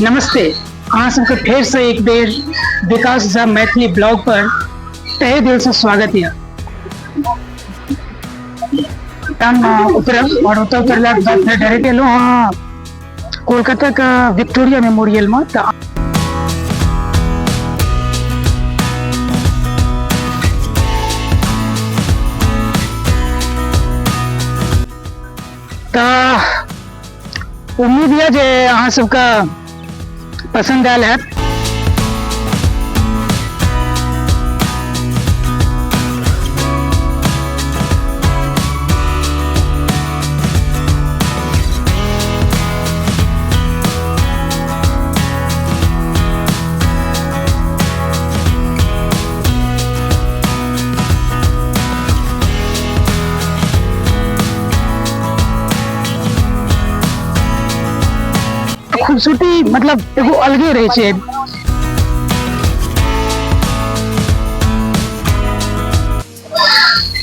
नमस्ते। अहाँ सबके फेर से एक बेर विकास झा मैथिली ब्लॉग पर तहे दिल से स्वागत है। हम उतरब और उतरला के बाद फिर डायरेक्ट एलो हाँ कोलकाता का विक्टोरिया मेमोरियल में। उम्मीद है जे अहाँ सबका पसंद आयल है। खूबसूरती मतलब एगो अलगे रहे छे।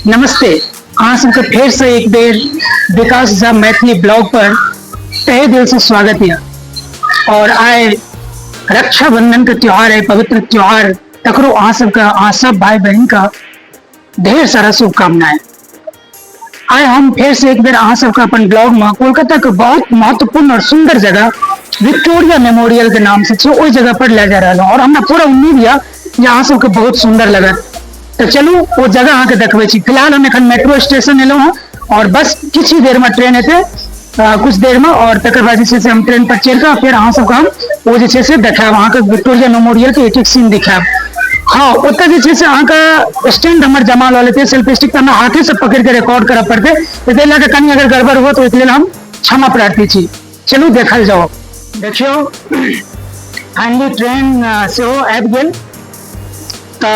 नमस्ते। अहाँ सबके फेर से एक बेर विकास झा मैथिली ब्लॉग पर तहे दिल से स्वागत है। और आए रक्षाबंधन का त्योहार है, पवित्र त्योहार, तकरो अहाँ सबका अहाँ सब भाई बहन का ढेर सारा शुभकामनाएं। आए हम फिर से एक बेर अहाँ सबका अपन ब्लॉग में कोलकाता के बहुत महत्वपूर्ण और सुंदर जगह विक्टोरिया मेमोरियल के नाम से ओई जगह पर ले जा रहा हूँ। और हमरा पूरा उम्मीद है जे अहाँ सबके बहुत सुंदर लगत। तो चलू वो जगह अहाँ के देखबे छी। फिलहाल हम एखन मेट्रो स्टेशन एलौ हँ और बस किछ ही देर में ट्रेन एते, कुछ देर में, और तकर बाद जे हम ट्रेन पर चढ़ के फिर अहाँ सबके हम वो जे से देखाब, अहाँ के विक्टोरिया मेमोरियल के एक एक सीन दिखाब। हाँ, ओतऽ जे से अहाँ का स्टैंड हमर जमा ल लेते, सेल्फी स्टिक हमरा हाथे से पकड़ के रिकॉर्ड करऽ पड़ते, तो ताहि लऽ कनी अगर गड़बड़ हो तो ओहि लेल हम क्षमा प्रार्थी छी। चलू देखल जाओ। देखियो फाइनली ट्रेन से आबि गेल, तो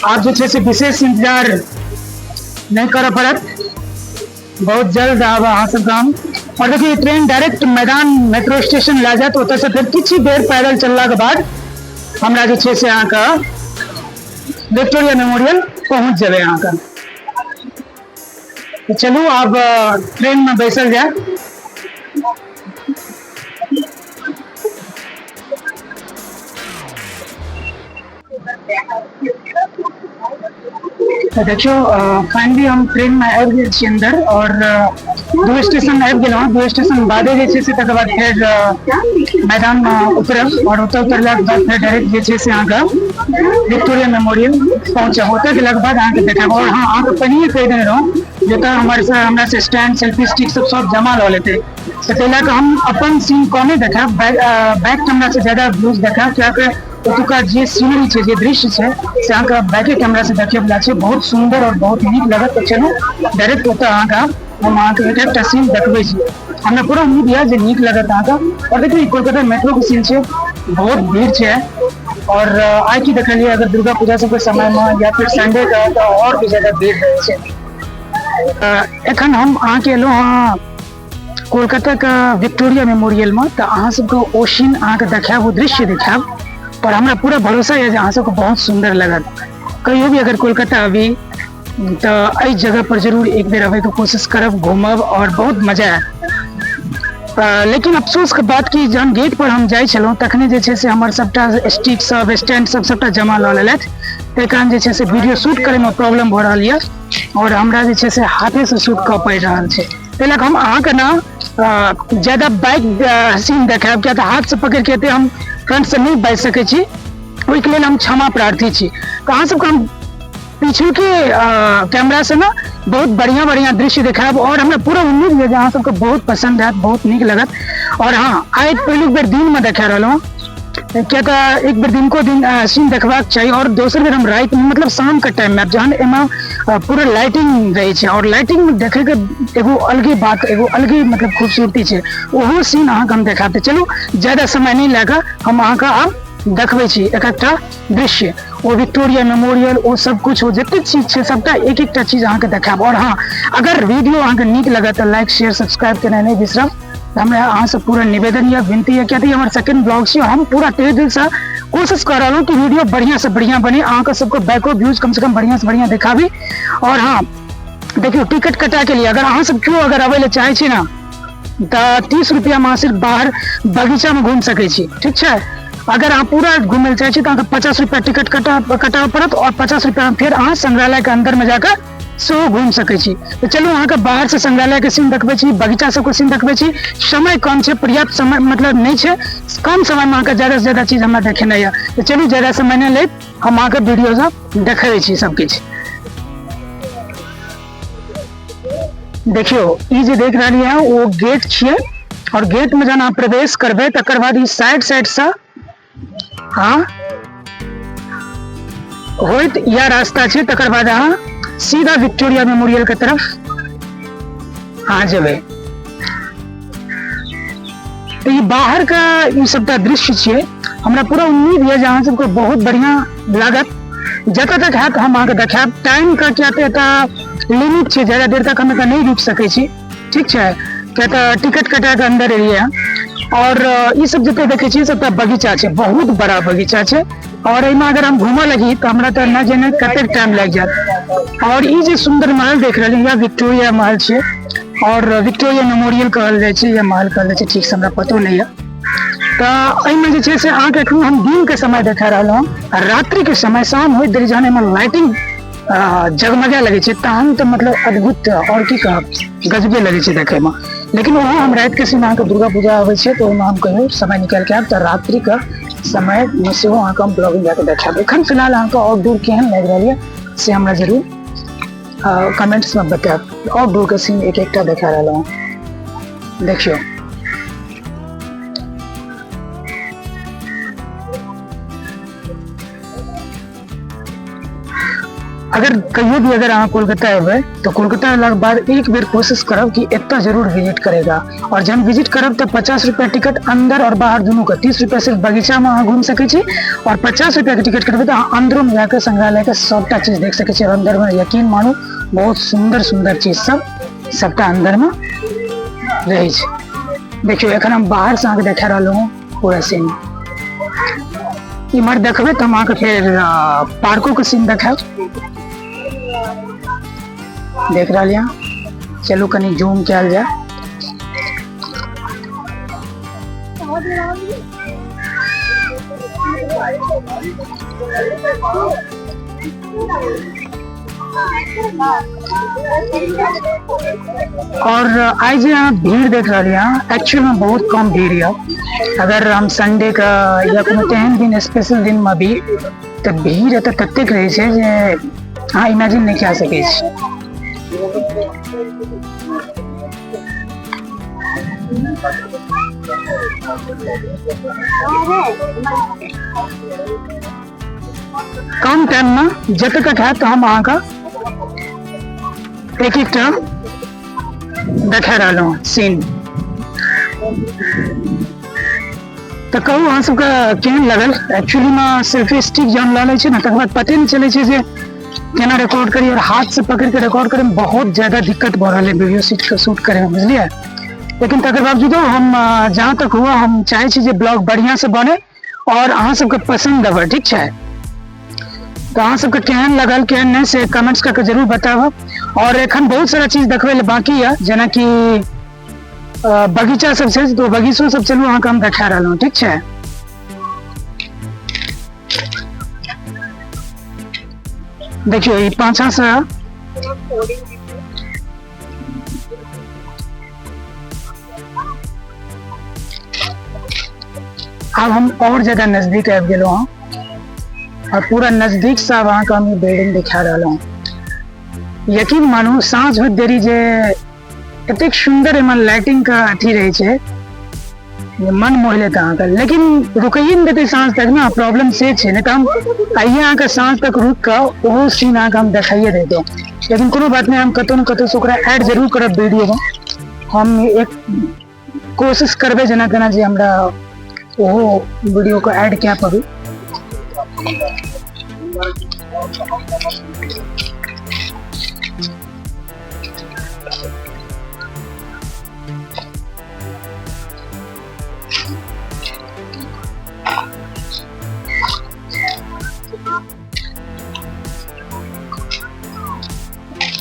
आप जे से विशेष इंतजार नहीं करऽ पड़त, बहुत जल्द आब अहाँ सब काम। और देखिए ट्रेन डायरेक्ट मैदान मेट्रो स्टेशन ला जात, ओतऽ से फिर किछ देर पैदल चलला के बाद हमरा जे से अहाँ का विक्टोरिया मेमोरियल पहुंच जाबे अहाँ का। तो चलू अब ट्रेन में बैसल जाए। तो देखियो फाइनली हम ट्रेन में आबि गेल छी अंदर, और दो स्टेशन आबि गेलहुँ। दो स्टेशन बादे जे से तकर बाद फिर मैदान में उतरब, और उतरला के बाद फिर डायरेक्ट जे से अहाँ का विक्टोरिया मेमोरियल पहुँचब। ओतऽ गेलाक बाद अहाँ के देखाब। और हाँ, अहाँ के पहिने कहि देने रहौं जतऽ हमरा से स्टैंड सेल्फी स्टिक सब जमा लऽ लेते, तो ताहि लऽ कऽ हम अपन सीन कमे देखाब, बैक कैमरा से ज्यादा व्यूज देखाब, कियाकि ओतुका जे सीनरी छै, जे दृश्य छै से अहाँ के बैके कैमरा से देखे वाला छै, बहुत सुंदर और बहुत नीक लगत। तो चलू डायरेक्ट ओतऽ अहाँ का हम अहाँ के एकटा सीन देखबै छी। हमरा पूरा उम्मीद है जे नीक लगत अहाँ का। और देखिए कोलकाता मेट्रो के सीन छै, बहुत भीड़ छै। और आइ की देखलिए, अगर दुर्गा पूजा सबके समय में या फिर संडे का, तो और भी ज्यादा भीड़ रहे छै। एखन हम अहाँ के एलहुँ हाँ कोलकाता का विक्टोरिया मेमोरियल में, तो अहाँ सबके ओ सीन अहाँ के देखाब, वो दृश्य देखाब। और हमरा पूरा भरोसा है जे अहाँ सबको बहुत सुंदर लगत। कहियो भी अगर कोलकाता अभी तो एहि जगह पर जरूर एक बेर आबे के कोशिश करब, घूमब और बहुत मजा आयत। लेकिन अफसोस के बात की जहन गेट पर हम जाइ छलहुँ तखने जे से हमर सबटा स्टिक सब स्टैंड सब सबटा जमा लऽ लेलथि, ताहि कारण जे से वीडियो शूट करे में प्रॉब्लम भऽ रहल यऽ, और हमरा जे से हाथे से शूट कऽ पड़ि रहल छै। ताहि लऽ कऽ हम अहाँ के ना ज्यादा बाइक सीन देखाब, किया तऽ हाथ से पकड़ के एते हम फ्रंट से नहीं बाजि सकै छी, ओहिके लेल हम क्षमा प्रार्थी छी। तो अहाँ सबके हम पीछू के कैमरा से ना बहुत बढ़िया बढ़िया दृश्य देखाब, और हमरा पूरा उम्मीद है जे अहाँ सबके बहुत पसंद आयत, बहुत नीक लगत। और हाँ, आइ पहिलुक बेर दिन में देखा रहलहुँ, किया तऽ एक बेर दिन को दिन सीन देखबाक चाहिए, और दोसर बेर हम रात में मतलब शाम के टाइम में जहन एमा पूरा लाइटिंग रहे छै, और लाइटिंग में देखे के एगो अलगे बात, एगो अलगे मतलब खूबसूरती छै, ओहो सीन अहाँ के हम देखाबते। चलू ज्यादा समय नहीं लगा, हम अहाँ का आब देखबै छी एक एकटा दृश्य, वो विक्टोरिया मेमोरियल, वो सब कुछ, वो जते चीज छै सबटा एक एकटा चीज अहाँ के देखाब। और हाँ, अगर वीडियो अहाँ के नीक लगत तो लाइक शेयर सब्सक्राइब करना नहीं बिसरब। हमरा अहाँ से पूरा निवेदन या विनती है, क्या हमारे सेकंड ब्लॉग से हम पूरा तहे दिल से कोशिश कर रहा हूँ कि वीडियो बढ़िया से बढ़िया बने, अहाँ का सबको बैको व्यूज कम से कम बढ़िया से बढ़िया दिखाबी। और हाँ देखियो टिकट कटा के लिए अगर अहाँ सब क्यों अगर अबै ले चाहे छी ना ₹30 में सिर्फ बाहर बगीचा में घूम सके छी, ठीक है। अगर आप पूरा घूमे चाहे छी तो ₹50 टिकट कटाव पड़त और ₹50 में फिर अहाँ संग्रहालय के अंदर में जाकर सो घूम सके छी। तो चलू अहाँ के बाहर से संग्रहालय के सीन देखबे छी, बगीचा सब के सीन देखबे छी। समय कम छै, पर्याप्त समय मतलब नहीं छै, कम समय में अहाँ के ज्यादा से ज्यादा चीज हमरा देखेना है। तो चलू ज्यादा समय नहीं ले, हम अहाँ के वीडियो सब देखे छी सब किछ। देखियो ई जे देख रही है वो गेट छिए और गेट में जब आप प्रवेश करबे तकर बाद ई साइड साइड से हाँ होइत यह रास्ता छै, तकर बाद अहाँ सीधा विक्टोरिया मेमोरियल के तरफ आ जेबे। तो ये बाहर का ये सबटा दृश्य छिए, हमरा पूरा उम्मीद है जे अहाँ सबको बहुत बढ़िया लागत। जतऽ तक है हम अहाँ के देखाब। टाइम का क्या लिमिट छै, ज्यादा देर तक हम एतऽ नहीं रुक सके छी, ठीक छै, क्या टिकट कटा के अंदर एरिया। और ये सब जते देखे छी सबटा बगीचा छै, बहुत बड़ा बगीचा छै। और एहिमे अगर हम घूमऽ लगी तो हमरा तो न जाने कते टाइम लग जात। और ये जो सुंदर महल देख रहे हैं विक्टोरिया महल छै और विक्टोरिया मेमोरियल कहल जाय छै या महल कहल जाय छै, ठीक से हमरा पतो नहीं है। तो एहिमे जे छै से अहाँके एखन हम दिन के समय देखा रहल हूँ, रात्रि के समय शाम होइत देरी जहन एहिमे लाइटिंग जगमगा लगे छै तहन तो मतलब अद्भुत और की कहब गजबे लगे छै देखे में। लेकिन वहाँ हम रात के समय दुर्गा पूजा आवे छै तो हम कहियो समय निकाल के आब तो रात्रि का समय में से हम ब्लॉगिंग जाके देखाब। एखन फिलहाल अहाँके आउटडोर केहन लग रहा है से हमरा जरूर कमेंट्स में बताब। आउटडोर के सीन एक एकटा देखा रहा हूँ, देखियो। अगर कहियो भी अगर अहाँ कोलकाता एबे तो कोलकाता अयला के बाद एक बेर कोशिश करब कि एतऽ जरूर विजिट करेगा। और जब विजिट करब तो ₹50 टिकट अंदर और बाहर दोनों का, ₹30 सिर्फ बगीचा में अहाँ घूम सके छी और ₹50 के टिकट करबे तो अहाँ अंदरों में जाकर संग्रहालय के सबटा चीज देख सके छी। और अंदर में यकीन मानू बहुत सुंदर सुंदर चीज सब सबटा अंदर में रहे छै। देखियो एखन हम बाहर से अहाँके देखा रहल हूँ पूरा सीन। इम्हर देखबे तो हम अहाँके फिर पार्कों के सीन देखाब। देख रहा लिया, चलो कनी जूम किया जाए। और आज यहाँ भीड़ देख रहा लिया, एक्चुअल में बहुत कम भीड़ है। अगर हम संडे का या कोनो तेहन दिन स्पेशल दिन में भी तो भीड़ एतऽ ततेक रहे छै जे अहाँ इमेजिन नहीं कए सकै छी। कम टाइम में जत तक है तो हम अहाँ का एक एक देखा रहा हूँ सीन। तो कहू अहाँ सबके केहन लगल। एक्चुअली में सेल्फी स्टिक जहन लऽ लै छै ने तकर बाद पते नहीं चले छै जे केना रिकॉर्ड करी, और हाथ से पकड़ के रिकॉर्ड करे में बहुत ज्यादा दिक्कत भ रहा है वीडियो शूट करे में, बुझलिए। लेकिन तकर बावजूदो हम जहाँ तक हुआ हम चाहे छी जे ब्लॉग बढ़िया से बने और अहाँ सबके पसंद आवे, ठीक है। तो अहाँ सबके केहन लगल केहन नहीं से कमेंट्स करके जरूर बताब। और एखन बहुत सारा चीज देखबे ले बाकी है, जेना कि बगीचा सब छै तो बगीचो सब चलू अहाँके हम देखा रहल हूँ, ठीक है। देखियो ये पाछा से अब हम और ज्यादा नजदीक आबि गेलो हँ और पूरा नजदीक से अब अहाँके हम बिल्डिंग दिखा रहा हूँ। यकीन मानू साँझ होइत देरी जे एतेक सुंदर एमन लाइटिंग का अथी रहे छै मन मोह लेता अहाँके। लेकिन रुकैए नहीं देते साँझ तक ना, प्रॉब्लम से छै, नहीं तो हम आइए अहाँके साँझ तक रुक कर ओहो सीन अहाँके हम देखाइए देते। लेकिन कोनो बात नहीं, हम कतौ न कतौ से ओकरा ऐड जरूर करब वीडियो में। हम एक कोशिश करबे जेना तेना जे हमरा ओहो वीडियो को ऐड क्या पाबी।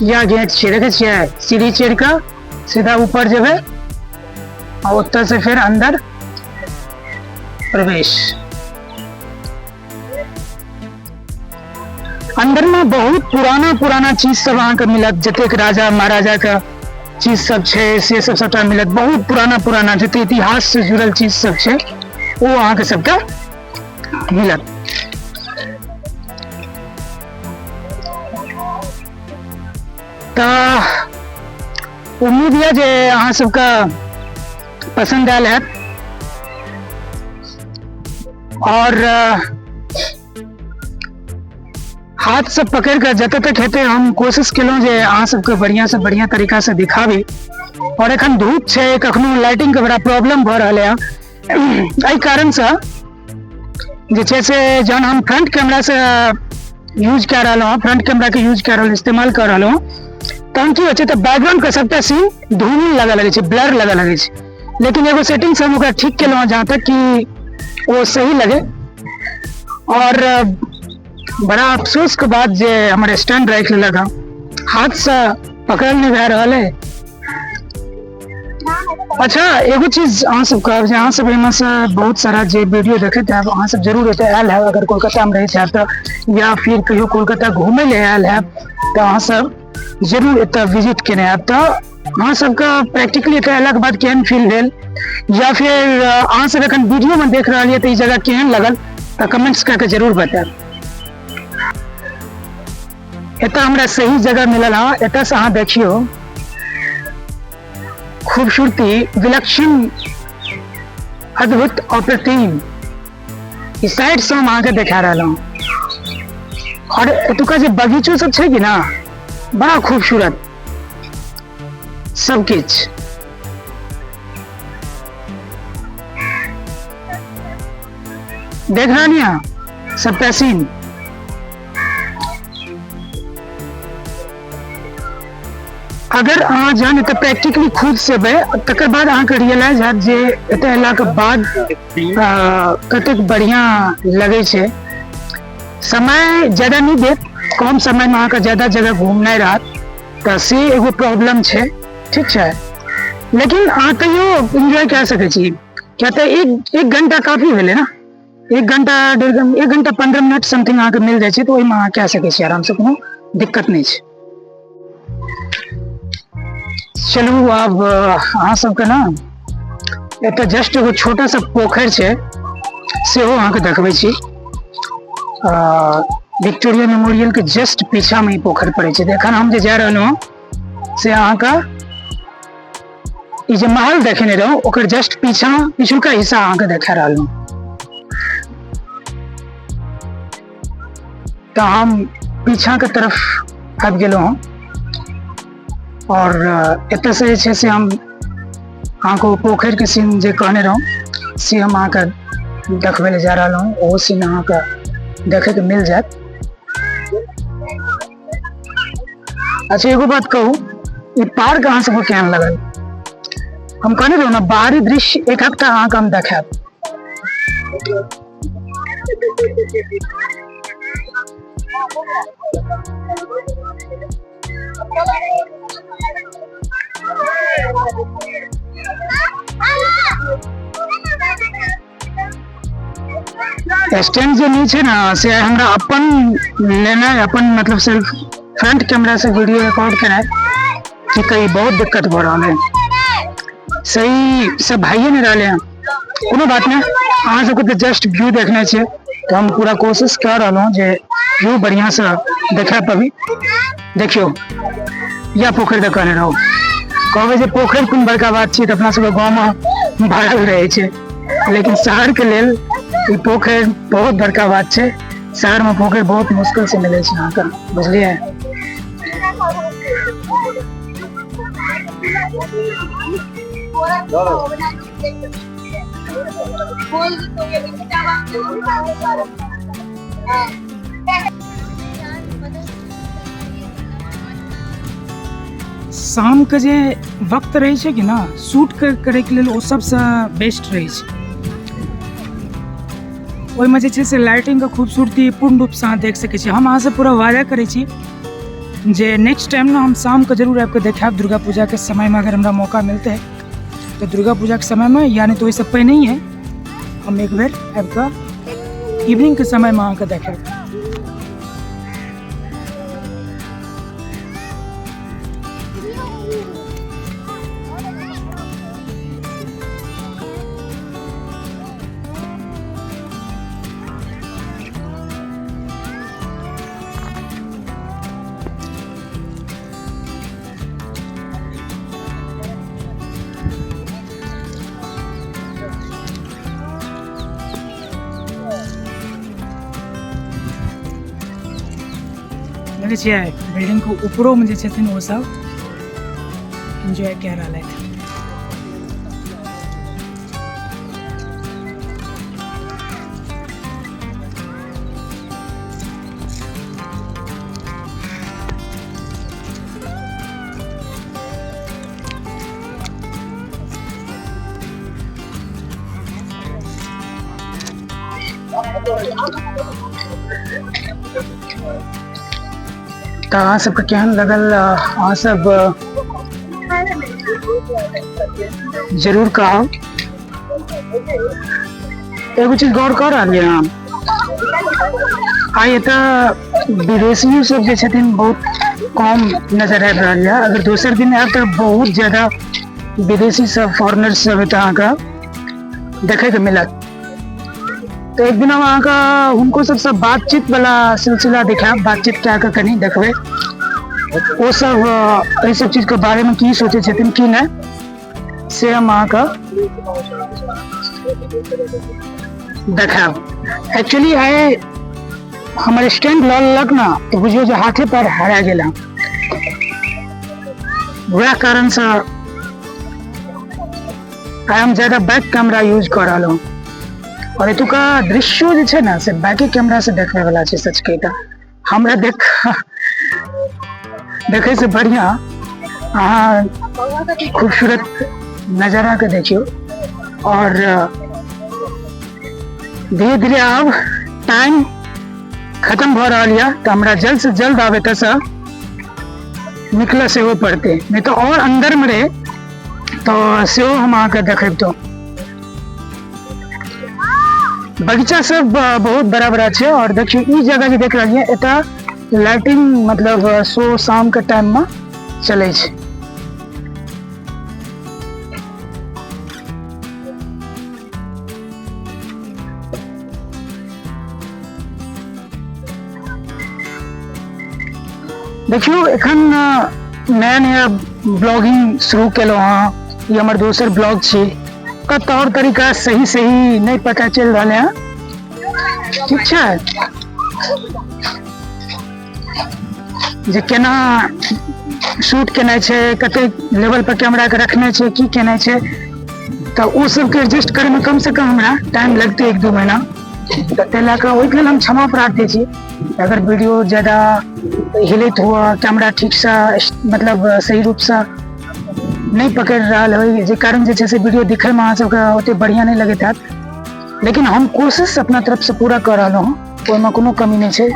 या गेट छै, देखे छियै सीढ़ी चढ़ के सीधा ऊपर जेबे और उत्तर से फिर अंदर प्रवेश। अंदर में बहुत पुराना पुराना चीज सब अहाँ के मिलत, जतेक राजा महाराजा का चीज सब छे से सब सबटा मिलत। बहुत पुराना पुराना जते इतिहास से जुड़ल चीज सब छे वो अहाँ के सबटा मिलत। तो उम्मीद है जे अहाँ सबका पसंद आयल है। और हाथ से पकड़ कर जत तक हेते हम कोशिश केलहुँ जे अहाँ सबके बढ़िया से बढ़िया तरीका से दिखाबी। और एखन धूप छे, कखनो लाइटिंग के बड़ा प्रॉब्लम भ रहले है, एहि कारण से जे छे से जहन हम फ्रंट कैमरा से यूज कर रहल हूँ, फ्रंट कैमरा के यूज कर रहल इस्तेमाल कर रहल हूँ, तहन की होय छै तऽ बैकग्राउंड के सबटा सीन धूमिल लगे लगे छै, ब्लर लगे लगे छै। लेकिन एगो सेटिंग से हम ओकरा ठीक केलहुँ हँ जहाँ तक कि वो सही लगे। और बड़ा अफसोस के बाद जे हमारे स्टैंड राख लेलक हँ, हाथ से पकड़ नहीं भए रहल है। अच्छा एगो चीज अहाँ सब कहब जे अहाँ सब एहिमे से बहुत सारा जे वीडियो देखैत हैब अहाँ सब जरूर एतय आयल हैब, अगर कोलकाता में रहैत हैब तऽ, या फिर कहियो कोलकाता घूमय ले आयल हैब तऽ अहाँ सब जरूर एतय विजिट केने हैब। तऽ अहाँ सबके प्रैक्टिकली एतय अयलाक बाद केहन फील भेल, या फिर अहाँ सब एखन वीडियो में देख रहल तऽ ई जगह केहन लगल, तऽ कमेंट्स करके जरूर बतायब। एतय हमरा सही जगह मिलल हँ। एतय से अहाँ देखियो खूबसूरती, विलक्षण, अद्भुत, अप्रतिम ई साइड से हम अहाँके देखा रहल हूँ। और एतुका जे बगीचो सब छै कि ना, बड़ा खूबसूरत सब किछ। देख रहल यहाँ सबटा सीन। अगर अहाँ जहन एतऽ प्रैक्टिकली खुद से बे तकर बाद अहाँके रियलाइज हैत जे एतऽ अयलाक बाद कतेक बढ़िया लगे छै। समय ज्यादा नहीं देत, कम समय में अहाँके ज्यादा जगह घूमनाइ रहत तऽ से एगो प्रॉब्लम छै, ठीक छै। लेकिन अहाँ तैयो एंजॉय कए सकै छी, किया तऽ एक घंटा काफी भेलै ना, 1 घंटा 1.5 घंटा 15 मिनट समथिंग अहाँके मिल जाइ छै तऽ ओहिमे अहाँ कए सकै छी आराम से, कोनो दिक्कत नहीं छै। चलू अब अहाँ सबके ना एतऽ जस्ट एगो छोटा सा पोखर छै सेहो अहाँके देखबै छी। विक्टोरिया मेमोरियल के जस्ट पीछा में ही पोखर पड़े छै। एखन हम जे जा रहल हूँ से अहाँके ई जे महल देखेने रहूँ ओकर जस्ट पीछा पिछुलका हिस्सा अहाँके देखा रहल हूँ। तो हम पीछा के तरफ आबि गेलहुँ हँ और एतऽ से जे छै से हम अहाँके पोखर के सीन जे कहने रहूँ से हम अहाँके देखबै ले जा रहल हूँ। ओहो सीन अहाँके देखे के मिल जायत। अच्छा एगो बात कहूँ, ई पार्क अहाँ सबके केहन लगल? हम कहने रहूँ ना बाहरी दृश्य एक हफ्ता अहाँके हम देखायब। स्टैंड जो नीचे ना से हमरा अपन लेना है, अपन मतलब सिर्फ फ्रंट कैमरा से वीडियो रिकॉर्ड करना है कि कहीं बहुत दिक्कत हो रहा है। सही सब भाइये नहीं रहे हैं, कोनो बात नहीं। अहाँ सबको तो जस्ट व्यू देखना चाहिए तो हम पूरा कोशिश कर रहा हूँ जे व्यू बढ़िया से देखा पाबी। देखियो या पोखर देखने रहो, कहबे जे पोखर कोन बड़का बात छै, अपना सब गाँव में भरल रहे छै, लेकिन शहर के लेल ई पोखर बहुत बड़का बात छै। शहर में पोखर बहुत मुश्किल से मिले छै अहाँके, बुझलिए। शाम के जे वक्त रहे छै कि ना शूट करे के लेल ओ सबसे बेस्ट रहे छै। ओहिमे जे छै से लाइटिंग के खूबसूरती पूर्ण रूप से अहाँ देख सकै छी। हम अहाँ से पूरा वादा करै छी जे नेक्स्ट टाइम ना हम शाम के जरूर आपके देखाब, दुर्गा पूजा के समय में अगर हमरा मौका मिलते तो दुर्गा पूजा के समय में यानी तो सब पे नहीं है, हम एक बेर आपका इवनिंग के समय में अहाँ के देखें। लगे छै बिल्डिंग को ऊपरों में जे छथिन वो सब एंजॉय कऽ रहल अछि। तो अहाँ सबके केहन लगल, अहाँ सब जरूर कहब। एगो चीज गौर कर रहलियै हम, आइ एतऽ विदेशियो सब जे छथिन बहुत कम नजर आबि रहल यऽ। अगर दोसर दिन आयब तऽ बहुत ज्यादा विदेशी सब फॉरेनर्स सब एतऽ अहाँके देखे के मिलत। तो एक दिन हम अहाँके हुनको सबसँ बातचीत वाला सिलसिला दिखाएब, बातचीत कए कऽ कनि देखबै ओ सब एहि सब चीज के बारे में की सोचे छथिन की नहीं से हम अहाँके देखाएब। एक्चुअली आइ हमर स्टैंड लऽ लेलक ना तो बुझियो जे हाथे पर हरा गेला, वएह कारण से आइ हम ज्यादा बैक कैमरा यूज कर रहल हूँ। और एतुका दृश्यो जे छै ना से बैके कैमरा से देखने वाला छै। सच कही तऽ हमरा देखे से बढ़िया अहाँ खूबसूरत नजारा के देखियो। और धीरे धीरे अब टाइम खत्म भ रहल यऽ तो हमरा जल्द से जल्द आब एतऽ से निकल सेहो पड़ते, नहीं तो और अंदर में रहे तो सेहो हम अहाँके देखेबतो। बगीचा सब बहुत बड़ा बड़ा छै। और देखियो ई जगह जे देख रहलियै एतऽ लाइटिंग मतलब शो शाम के टाइम में चले छै। देखियो एखन नया नया ब्लॉगिंग शुरू केलहुँ हँ, ये हमर दोसर ब्लॉग छै। का तौर तरीका सही सही नहीं पता चल रहा है, ठीक है, जे केना शूट केना छै, कते लेवल पर कैमरा के रखने छै, की केना छै, तो वो सब के एडजस्ट करे में कम से कम हमरा टाइम लगते 1-2 महीना। तै लऽ कऽ ओहि लेल हम क्षमा प्रार्थी छी अगर वीडियो ज्यादा हिलित हुआ, कैमरा ठीक से मतलब सही रूप से नहीं पकड़ रहा है, जे कारण जे छै से वीडियो दिखे में अहाँ सबके ओते बढ़िया नहीं लगैत हैत। लेकिन हम कोशिश अपना तरफ से पूरा कर रहा हूँ, ओहिमे कोनो कमी नहीं छै,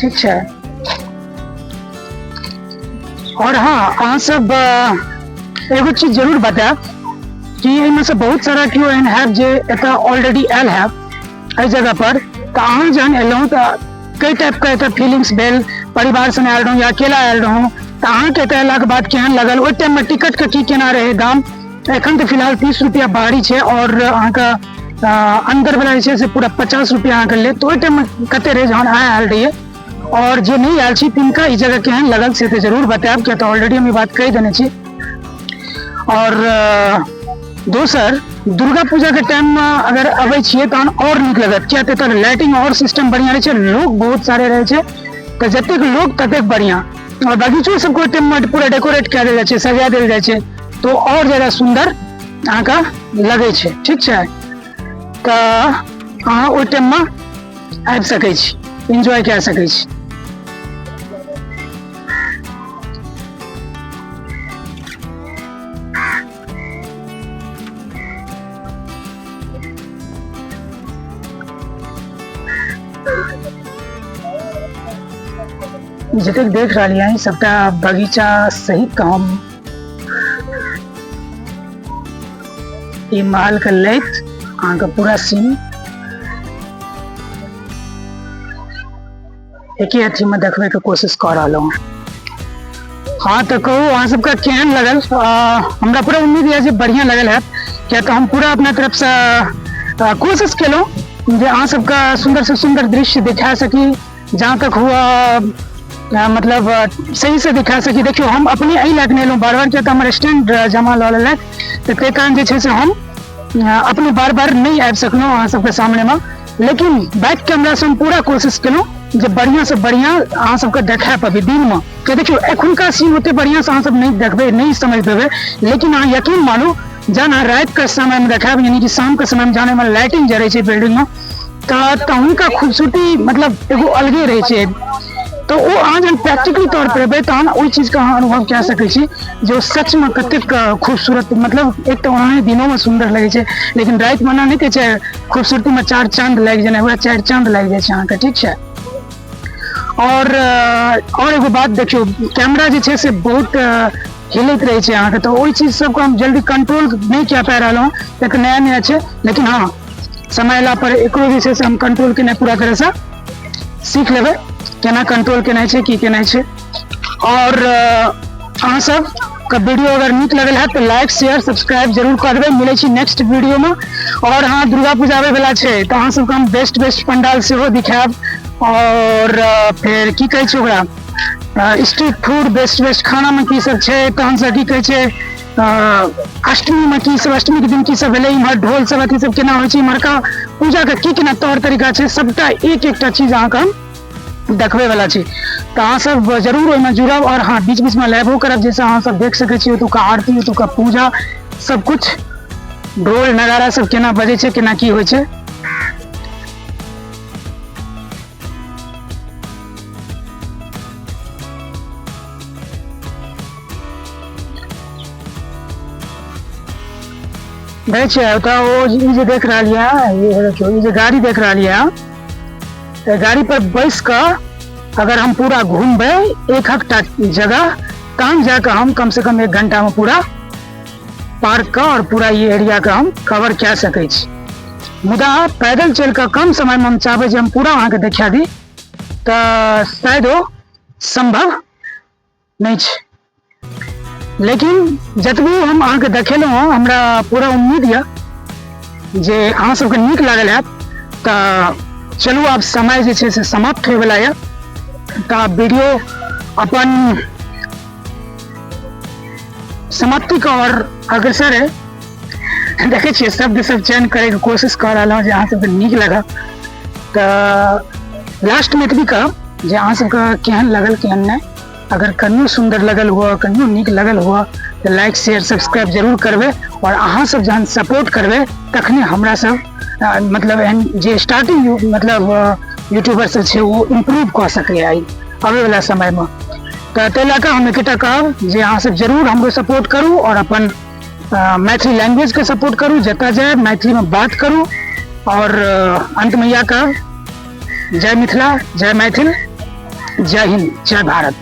ठीक छै। और हाँ अहाँ सब एगो चीज जरूर बताएब कि एहिमे से बहुत सारा केओ एहन हैब जे एतऽ ऑलरेडी आयल हैब एहि जगह पर, तऽ अहाँ जहन एलहुँ तऽ कई टाइप के एतऽ फीलिंग्स भेल, परिवार संगे आयल रहूँ या अकेला आयल रहूँ, तऽ अहाँके एतऽ अयलाके बाद केहन लगल, ओहि टाइम में टिकट के की केना रहे दाम। एखन तऽ फिलहाल 30 रुपया बाहरी छै और अहाँके अंदर वाला जे छै से पूरा 50 रुपया अहाँके लेत। तो ओहि टाइम में कते रहे जहन अहाँ आयल रहियै, और जे नहीं आयल छी तिनका ई जगह केहन लगल से तऽ जरूर बतायब, किया तऽ ऑलरेडी हम ई बात कहि देने छी। और दोसर दुर्गा पूजा के टाइम में अगर अबै छियै तहन और नीक लगत, किया तऽ एतऽ लाइटिंग और सिस्टम बढ़िया रहै छै, लोग बहुत सारे रहै छै, तऽ जतेक लोग ततेक बढ़िया। और बगीचो सबको ओहि टाइम में पूरा डेकोरेट कए देल जाइ छै, सजा देल जाइ छै, तो और ज्यादा सुंदर अहाँके लगै छै, ठीक छै। तऽ अहाँ ओहि टाइम में आबि सकै छी, एंजॉय कए सकै छी। जतेक देख रहलियै हैं सबटा बगीचा सहित हम ये महल का लेक अहाँ का पूरा सीन एक ही अथी में देखने के कोशिश कर रहा हूँ। हाँ तो कहू अहाँ सबका केहन लगल? हमरा पूरा उम्मीद है बढ़िया लगल है, क्या तो हम पूरा अपना तरफ से कोशिश केलहुँ जे अहाँ सबका सुंदर से सुंदर दृश्य दिखा सकी, जहाँ तक हुआ मतलब सही से दिखा सकी। देखियो हम अपने अही लैक नहीं बार बार, क्या हमारे स्टैंड जमा लऽ लेलक, तो ते कारण जे छै से हम अपने बार बार नहीं आबि सकलहुँ अहाँ सबके सामने में, लेकिन बैक कैमरा से हम पूरा कोशिश केलहुँ जे बढ़िया से बढ़िया अहाँ सबके देखा पाबी दिन में। तो देखियो एखुनका सीन ओते बढ़िया से अहाँ सब नहीं देखबे, नहीं समझ पेबे, लेकिन अहाँ यकीन मानू जहन रात के समय में देखाब, यानी कि शाम के समय में जाने में लाइटिंग जरे छै बिल्डिंग में, तो उनका खूबसूरती मतलब एगो अलगे रहे छै। तो वो अहाँ जब प्रैक्टिकली तौर पर एबै तहन ओहि चीज के अहाँ अनुभव कए सकै छी जो सच में कतेक खूबसूरत, मतलब एक तो ओनाही दिनों में सुंदर लगे छै, लेकिन रात में नहीं कहै छै खूबसूरती में चार चांद लागि जेना, वह चार चांद लागि जाइ छै अहाँके, ठीक छै। और एगो बात देखियो, कैमरा जे छै से बहुत हिलैत रहे छै अहाँके, तो ओहि चीज सबको हम जल्दी कंट्रोल नहीं कए पा रहल हूँ, एक नया नया छै, लेकिन हाँ समय अयला पर एकरो जे छै से हम कंट्रोल केनाइ पूरा तरह से सीख लेबै, केना कंट्रोल केनाइ छै, की केनाइ छै। और अहाँ सब का वीडियो अगर नीक लगल है तो लाइक शेयर सब्सक्राइब जरूर कर देबै। मिलै छी नेक्स्ट वीडियो में। और हाँ दुर्गा पूजा आबै वाला छै, तो अहाँ सबके हम बेस्ट बेस्ट पंडाल सेहो दिखाएब, और फिर की कहै छै ओकरा स्ट्रीट फूड बेस्ट बेस्ट खाना में की सब छै, तहन से की कहै छै अष्टमी में की सब, अष्टमी के दिन की सब भेलै, इम्हर ढोल सब अथी सब केना होइ छै, इम्हरका पूजा के की केना तौर तरीका छै, सबटा एक एकटा चीज अहाँके हम देखबे वाला छी। तो अहाँ सब जरूर ओहिमे जुड़ब, और हाँ बीच बीच में लाइवो करब, जैसे अहाँ सब देख सकै छी ओतुका आरती, ओतुका पूजा सब कुछ, ढोल नगारा सब केना बजे छै, केना की होइ छै। देख वो देख रहा ये देखियो, ये गाड़ी देख रहा है, गाड़ी पर बैस कर अगर हम पूरा घूमबे एक हफ्ता जगह, तहन जाकर हम कम से कम 1 घंटा में पूरा पार्क का और पूरा ये एरिया का हम कवर कए सकै छी। मुदा पैदल चल कर कम समय में हम चाहबे जे हम पूरा अहाँ के देखा दी, तो शायद वो संभव नहीं छै, लेकिन जतबो हम अहाँ के देखेलहुँ हँ, हमरा पूरा उम्मीद है जे अहाँ सबके नीक लागल है। तो चलू आब समय जे छै से समाप्त होय वाला है, तो वीडियो अपन समाप्ति का और अग्रसर है। देखे छियै शब्द सब चयन करे के कोशिश कर रहा हूँ जे अहाँ सबके नीक लगा। तो लास्ट में एतबी कहब जे अहाँ सबके केहन लगल केहन नहीं, अगर कनियो सुंदर लगल हुआ, कनियो नीक लगल हुआ, तो लाइक शेयर सब्सक्राइब जरूर करबे। और अहाँ सब जहन सपोर्ट करबे तखने हमरा सब मतलब एहन जे स्टार्टिंग मतलब यूट्यूबर सब छै वो इम्प्रूव कर सके आबे वाला समय में। तो ताहि लए कऽ हम एकटा कहब जे अहाँ सब जरूर हमरो सपोर्ट करू, और अपन मैथिली लैंग्वेज के सपोर्ट करू, जतऽ जाए मैथिली में बात करू। और अंत में यह कहब जय मिथिला, जय मैथिल, जय हिंद, जय भारत।